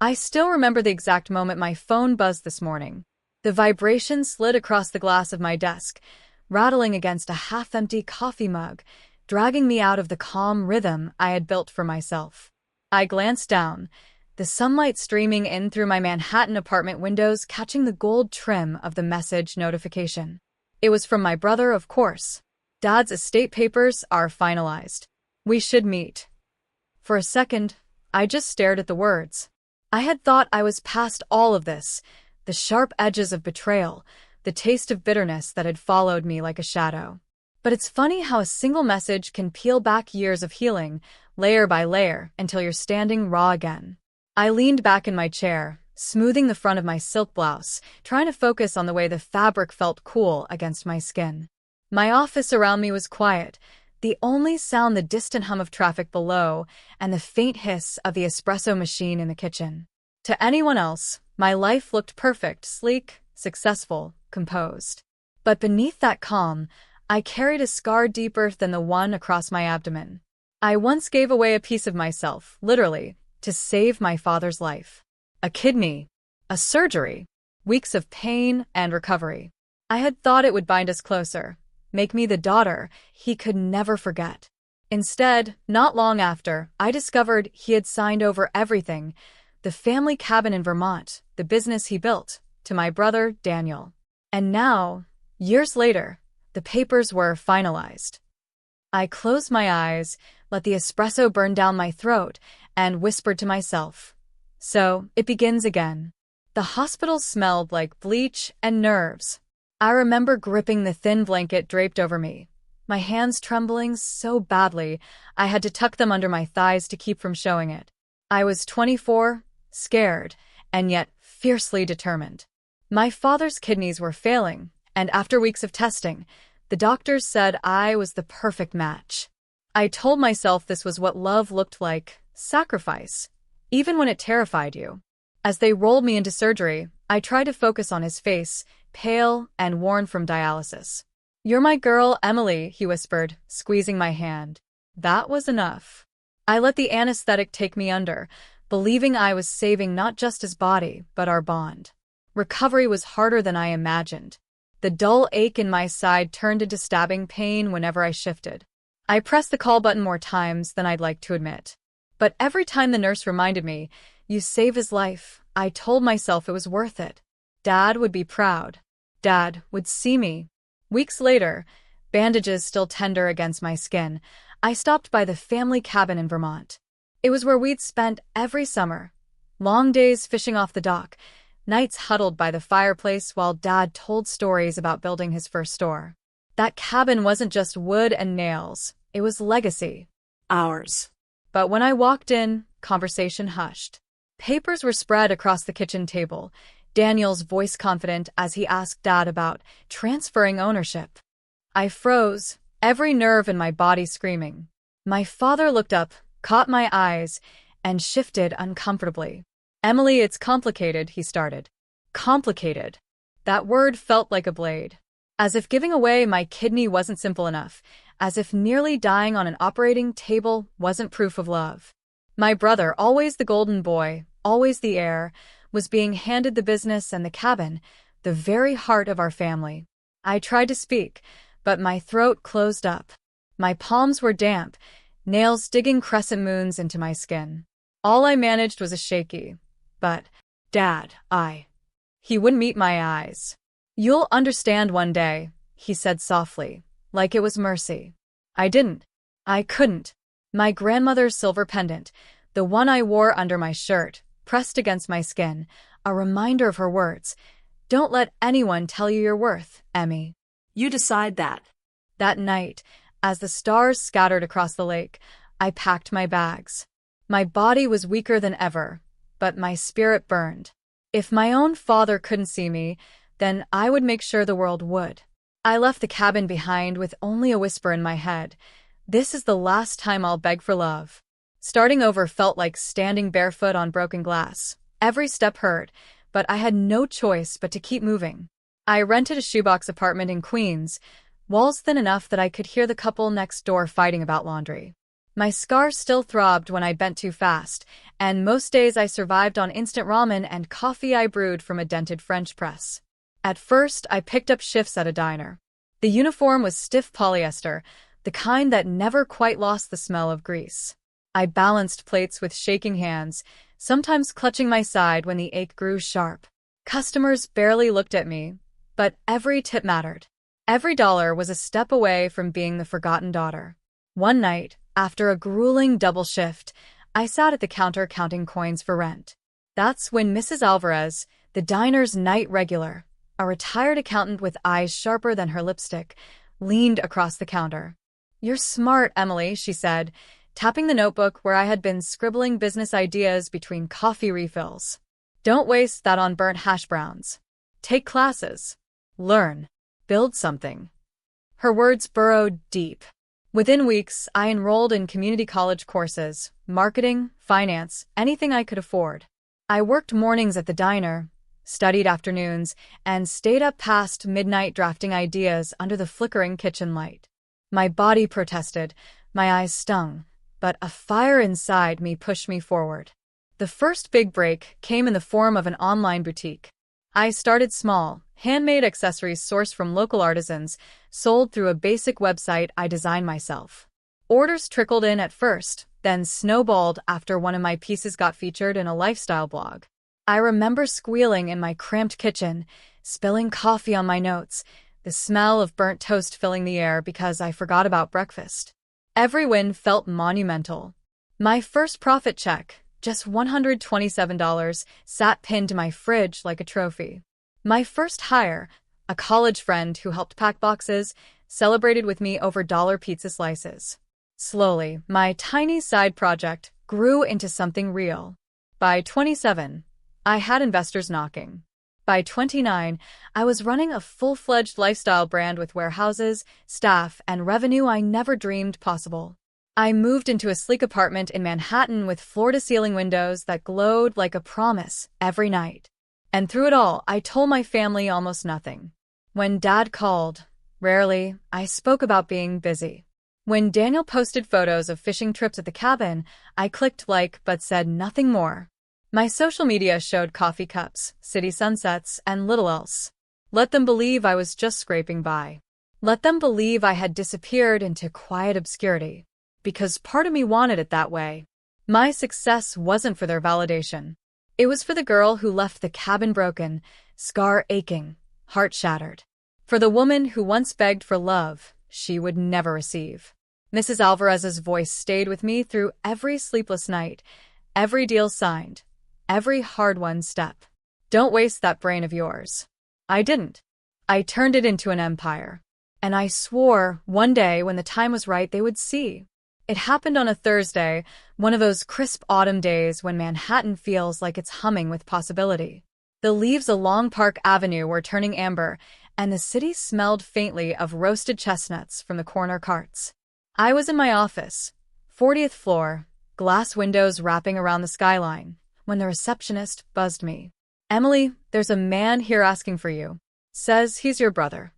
I still remember the exact moment my phone buzzed this morning. The vibration slid across the glass of my desk, rattling against a half-empty coffee mug, dragging me out of the calm rhythm I had built for myself. I glanced down, the sunlight streaming in through my Manhattan apartment windows, catching the gold trim of the message notification. It was from my brother, of course. Dad's estate papers are finalized. We should meet. For a second, I just stared at the words. I had thought I was past all of this, the sharp edges of betrayal, the taste of bitterness that had followed me like a shadow. But it's funny how a single message can peel back years of healing, layer by layer, until you're standing raw again. I leaned back in my chair, smoothing the front of my silk blouse, trying to focus on the way the fabric felt cool against my skin. My office around me was quiet, the only sound the distant hum of traffic below and the faint hiss of the espresso machine in the kitchen. To anyone else, my life looked perfect, sleek, successful, composed. But beneath that calm, I carried a scar deeper than the one across my abdomen. I once gave away a piece of myself, literally, to save my father's life. A kidney, a surgery, weeks of pain and recovery. I had thought it would bind us closer, make me the daughter he could never forget. Instead, not long after, I discovered he had signed over everything, the family cabin in Vermont, the business he built, to my brother, Daniel. And now, years later, the papers were finalized. I closed my eyes, let the espresso burn down my throat, and whispered to myself, "So, it begins again." The hospital smelled like bleach and nerves. I remember gripping the thin blanket draped over me, my hands trembling so badly I had to tuck them under my thighs to keep from showing it. I was 24, scared, and yet fiercely determined. My father's kidneys were failing, and after weeks of testing, the doctors said I was the perfect match. I told myself this was what love looked like, sacrifice, even when it terrified you. As they rolled me into surgery, I tried to focus on his face, pale and worn from dialysis. "You're my girl, Emily," he whispered, squeezing my hand. That was enough. I let the anesthetic take me under, believing I was saving not just his body, but our bond. Recovery was harder than I imagined. The dull ache in my side turned into stabbing pain whenever I shifted. I pressed the call button more times than I'd like to admit. But every time the nurse reminded me, "You saved his life," I told myself it was worth it. Dad would be proud. Dad would see me. Weeks later, bandages still tender against my skin, I stopped by the family cabin in Vermont. It was where we'd spent every summer. Long days fishing off the dock, nights huddled by the fireplace while Dad told stories about building his first store. That cabin wasn't just wood and nails, it was legacy. Ours. But when I walked in, conversation hushed. Papers were spread across the kitchen table, Daniel's voice confident as he asked Dad about transferring ownership. I froze, every nerve in my body screaming. My father looked up, caught my eyes, and shifted uncomfortably. "Emily, it's complicated," he started. Complicated. That word felt like a blade. As if giving away my kidney wasn't simple enough, as if nearly dying on an operating table wasn't proof of love. My brother, always the golden boy, always the heir, was being handed the business and the cabin, the very heart of our family. I tried to speak, but my throat closed up. My palms were damp, nails digging crescent moons into my skin. All I managed was a shaky, "But, Dad, He wouldn't meet my eyes. "You'll understand one day," he said softly, like it was mercy. I didn't. I couldn't. My grandmother's silver pendant, the one I wore under my shirt, pressed against my skin, a reminder of her words. "Don't let anyone tell you your worth, Emmy. You decide that." That night, as the stars scattered across the lake, I packed my bags. My body was weaker than ever, but my spirit burned. If my own father couldn't see me, then I would make sure the world would. I left the cabin behind with only a whisper in my head. This is the last time I'll beg for love. Starting over felt like standing barefoot on broken glass. Every step hurt, but I had no choice but to keep moving. I rented a shoebox apartment in Queens, walls thin enough that I could hear the couple next door fighting about laundry. My scar still throbbed when I bent too fast, and most days I survived on instant ramen and coffee I brewed from a dented French press. At first, I picked up shifts at a diner. The uniform was stiff polyester, the kind that never quite lost the smell of grease. I balanced plates with shaking hands, sometimes clutching my side when the ache grew sharp. Customers barely looked at me, but every tip mattered. Every dollar was a step away from being the forgotten daughter. One night, after a grueling double shift, I sat at the counter counting coins for rent. That's when Mrs. Alvarez, the diner's night regular, a retired accountant with eyes sharper than her lipstick, leaned across the counter. "You're smart, Emily," she said, tapping the notebook where I had been scribbling business ideas between coffee refills. "Don't waste that on burnt hash browns. Take classes. Learn. Build something." Her words burrowed deep. Within weeks, I enrolled in community college courses, marketing, finance, anything I could afford. I worked mornings at the diner, studied afternoons, and stayed up past midnight drafting ideas under the flickering kitchen light. My body protested, my eyes stung, but a fire inside me pushed me forward. The first big break came in the form of an online boutique. I started small, handmade accessories sourced from local artisans, sold through a basic website I designed myself. Orders trickled in at first, then snowballed after one of my pieces got featured in a lifestyle blog. I remember squealing in my cramped kitchen, spilling coffee on my notes, the smell of burnt toast filling the air because I forgot about breakfast. Every win felt monumental. My first profit check, just $127, sat pinned to my fridge like a trophy. My first hire, a college friend who helped pack boxes, celebrated with me over dollar pizza slices. Slowly, my tiny side project grew into something real. By 27, I had investors knocking. By 29, I was running a full-fledged lifestyle brand with warehouses, staff, and revenue I never dreamed possible. I moved into a sleek apartment in Manhattan with floor-to-ceiling windows that glowed like a promise every night. And through it all, I told my family almost nothing. When Dad called, rarely, I spoke about being busy. When Daniel posted photos of fishing trips at the cabin, I clicked like but said nothing more. My social media showed coffee cups, city sunsets, and little else. Let them believe I was just scraping by. Let them believe I had disappeared into quiet obscurity. Because part of me wanted it that way. My success wasn't for their validation. It was for the girl who left the cabin broken, scar aching, heart shattered. For the woman who once begged for love she would never receive. Mrs. Alvarez's voice stayed with me through every sleepless night, every deal signed, every hard-won step. "Don't waste that brain of yours." I didn't. I turned it into an empire. And I swore one day when the time was right they would see. It happened on a Thursday, one of those crisp autumn days when Manhattan feels like it's humming with possibility. The leaves along Park Avenue were turning amber, and the city smelled faintly of roasted chestnuts from the corner carts. I was in my office, 40th floor, glass windows wrapping around the skyline, when the receptionist buzzed me. "Emily, there's a man here asking for you. Says he's your brother."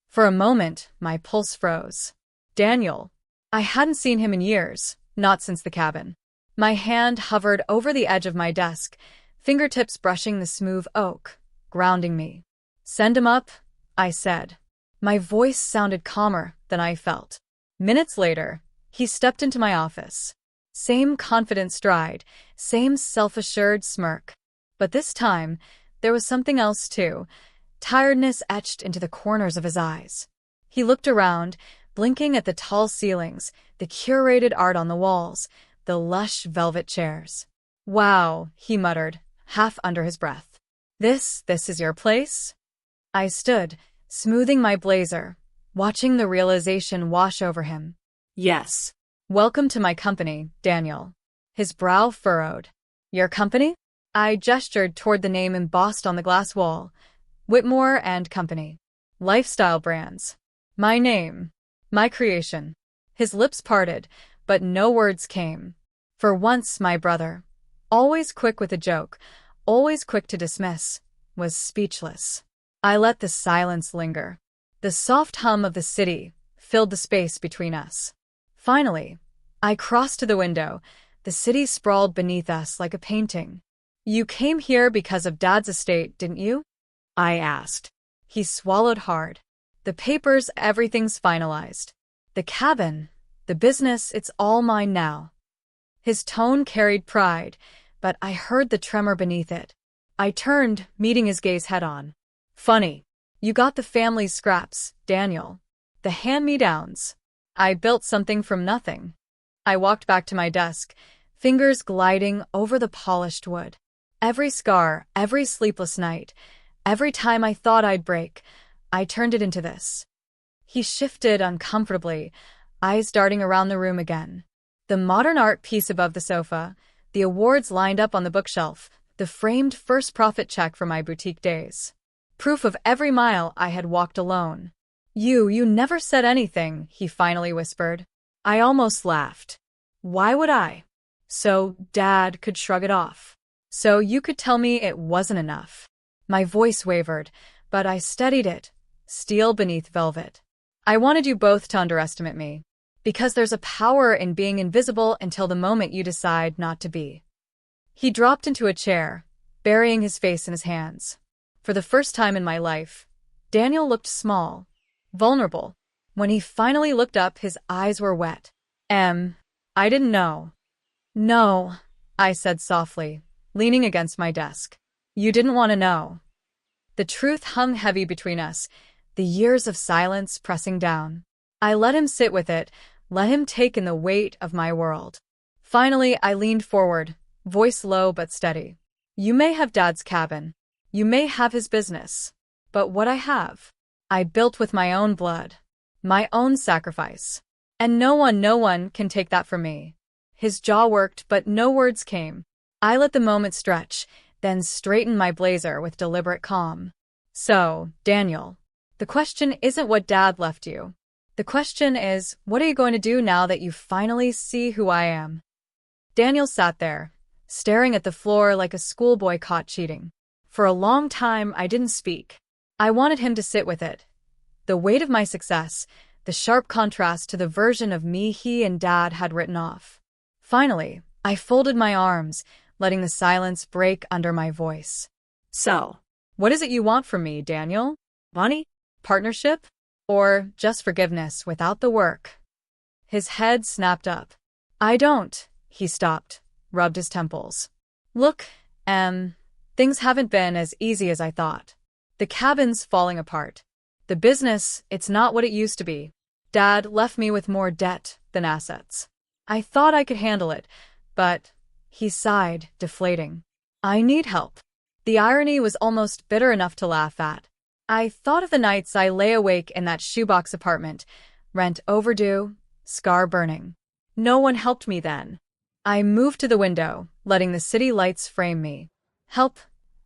For a moment, my pulse froze. Daniel. I hadn't seen him in years, not since the cabin. My hand hovered over the edge of my desk, fingertips brushing the smooth oak, grounding me. "Send him up," I said. My voice sounded calmer than I felt. Minutes later, he stepped into my office. Same confident stride, same self-assured smirk. But this time, there was something else too, tiredness etched into the corners of his eyes. He looked around, blinking at the tall ceilings, the curated art on the walls, the lush velvet chairs. "Wow," he muttered, half under his breath. This is your place?" I stood, smoothing my blazer, watching the realization wash over him. "Yes." "Welcome to my company, Daniel." His brow furrowed. "Your company?" I gestured toward the name embossed on the glass wall. Whitmore and Company. Lifestyle brands. My name. My creation. His lips parted, but no words came. For once, my brother, always quick with a joke, always quick to dismiss, was speechless. I let the silence linger. The soft hum of the city filled the space between us. Finally, I crossed to the window. The city sprawled beneath us like a painting. You came here because of Dad's estate, didn't you? I asked. He swallowed hard. The papers, everything's finalized. The cabin, the business, it's all mine now. His tone carried pride, but I heard the tremor beneath it. I turned, meeting his gaze head-on. Funny. You got the family's scraps, Daniel. The hand-me-downs. I built something from nothing. I walked back to my desk, fingers gliding over the polished wood. Every scar, every sleepless night, every time I thought I'd break, I turned it into this. He shifted uncomfortably, eyes darting around the room again. The modern art piece above the sofa, the awards lined up on the bookshelf, the framed first profit check for my boutique days. Proof of every mile I had walked alone. You never said anything, he finally whispered. I almost laughed. Why would I? So Dad could shrug it off. So you could tell me it wasn't enough. My voice wavered, but I steadied it, steel beneath velvet. I wanted you both to underestimate me. Because there's a power in being invisible until the moment you decide not to be. He dropped into a chair, burying his face in his hands. For the first time in my life, Daniel looked small, vulnerable. When he finally looked up, his eyes were wet. I didn't know. No, I said softly, leaning against my desk. You didn't want to know. The truth hung heavy between us, the years of silence pressing down. I let him sit with it, let him take in the weight of my world. Finally, I leaned forward, voice low but steady. You may have Dad's cabin. You may have his business. But what I have, I built with my own blood, my own sacrifice. And no one can take that from me. His jaw worked, but no words came. I let the moment stretch, then straightened my blazer with deliberate calm. So, Daniel, the question isn't what Dad left you. The question is, what are you going to do now that you finally see who I am? Daniel sat there, staring at the floor like a schoolboy caught cheating. For a long time, I didn't speak. I wanted him to sit with it. The weight of my success, the sharp contrast to the version of me he and Dad had written off. Finally, I folded my arms, letting the silence break under my voice. So, what is it you want from me, Daniel? Money? Partnership? Or just forgiveness without the work? His head snapped up. I don't. He stopped, rubbed his temples. Look, things haven't been as easy as I thought. The cabin's falling apart. The business, it's not what it used to be. Dad left me with more debt than assets. I thought I could handle it, but he sighed, deflating. I need help. The irony was almost bitter enough to laugh at. I thought of the nights I lay awake in that shoebox apartment, rent overdue, scar burning. No one helped me then. I moved to the window, letting the city lights frame me. Help,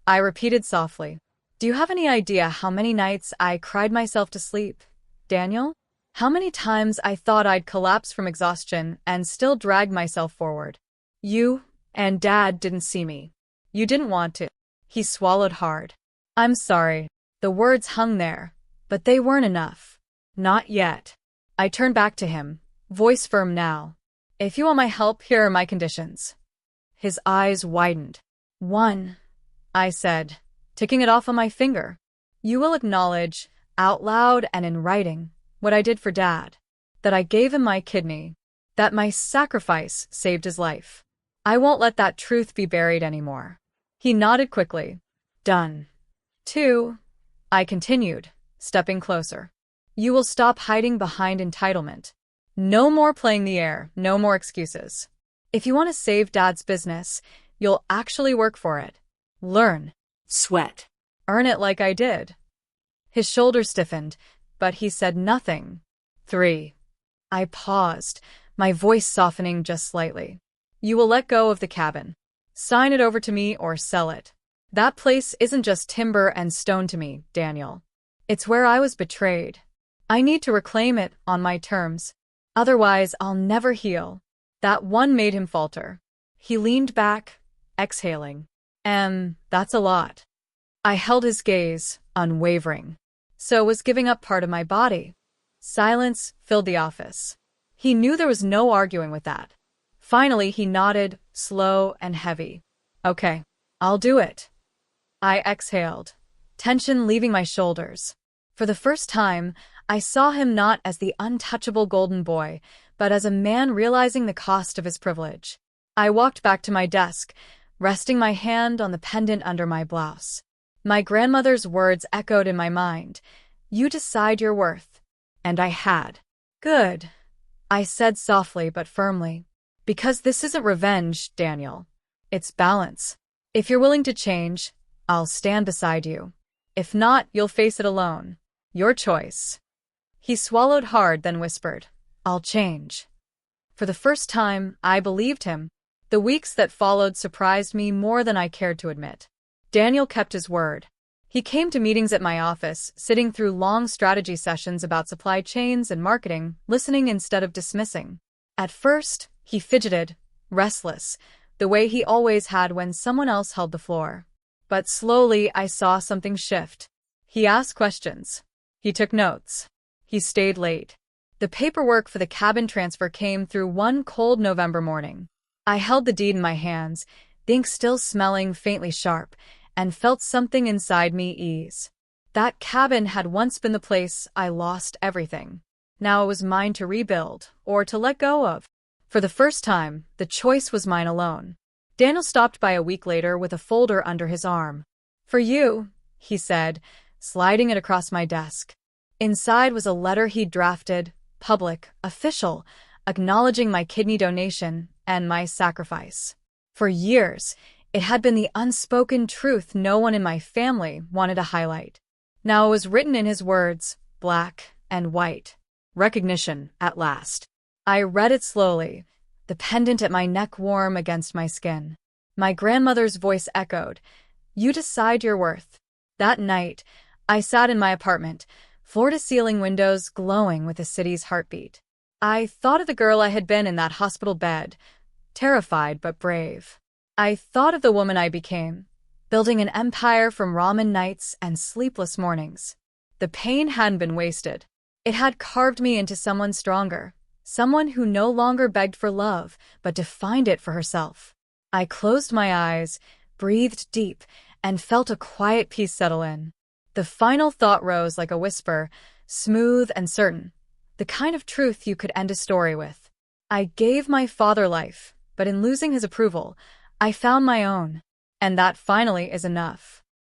I repeated softly. Do you have any idea how many nights I cried myself to sleep, Daniel? How many times I thought I'd collapse from exhaustion and still dragged myself forward? You and Dad didn't see me. You didn't want to. He swallowed hard. I'm sorry. The words hung there, but they weren't enough. Not yet. I turned back to him, voice firm now. If you want my help, here are my conditions. His eyes widened. 1, I said, ticking it off on my finger. You will acknowledge, out loud and in writing, what I did for Dad. That I gave him my kidney. That my sacrifice saved his life. I won't let that truth be buried anymore. He nodded quickly. Done. 2, I continued, stepping closer. You will stop hiding behind entitlement. No more playing the air, no more excuses. If you want to save Dad's business, you'll actually work for it. Learn. Sweat. Earn it like I did. His shoulders stiffened, but he said nothing. 3. I paused, my voice softening just slightly. You will let go of the cabin. Sign it over to me or sell it. That place isn't just timber and stone to me, Daniel. It's where I was betrayed. I need to reclaim it on my terms. Otherwise, I'll never heal. That one made him falter. He leaned back, exhaling. That's a lot. I held his gaze, unwavering. So was giving up part of my body. Silence filled the office. He knew there was no arguing with that. Finally, he nodded, slow and heavy. Okay, I'll do it. I exhaled, tension leaving my shoulders. For the first time, I saw him not as the untouchable golden boy, but as a man realizing the cost of his privilege. I walked back to my desk, resting my hand on the pendant under my blouse. My grandmother's words echoed in my mind. You decide your worth. And I had. Good, I said softly but firmly. Because this isn't revenge, Daniel. It's balance. If you're willing to change, I'll stand beside you. If not, you'll face it alone. Your choice. He swallowed hard, then whispered, I'll change. For the first time, I believed him. The weeks that followed surprised me more than I cared to admit. Daniel kept his word. He came to meetings at my office, sitting through long strategy sessions about supply chains and marketing, listening instead of dismissing. At first, he fidgeted, restless, the way he always had when someone else held the floor. But slowly I saw something shift. He asked questions. He took notes. He stayed late. The paperwork for the cabin transfer came through one cold November morning. I held the deed in my hands, the ink still smelling faintly sharp, and felt something inside me ease. That cabin had once been the place I lost everything. Now it was mine to rebuild, or to let go of. For the first time, the choice was mine alone. Daniel stopped by a week later with a folder under his arm. For you, he said, sliding it across my desk. Inside was a letter he'd drafted, public, official, acknowledging my kidney donation and my sacrifice. For years, it had been the unspoken truth no one in my family wanted to highlight. Now it was written in his words, black and white. Recognition, at last. I read it slowly, the pendant at my neck warm against my skin. My grandmother's voice echoed, You decide your worth. That night, I sat in my apartment, floor-to-ceiling windows glowing with the city's heartbeat. I thought of the girl I had been in that hospital bed, terrified but brave. I thought of the woman I became, building an empire from ramen nights and sleepless mornings. The pain hadn't been wasted. It had carved me into someone stronger, someone who no longer begged for love, but defined it for herself. I closed my eyes, breathed deep, and felt a quiet peace settle in. The final thought rose like a whisper, smooth and certain, the kind of truth you could end a story with. I gave my father life, but in losing his approval, I found my own. And that finally is enough.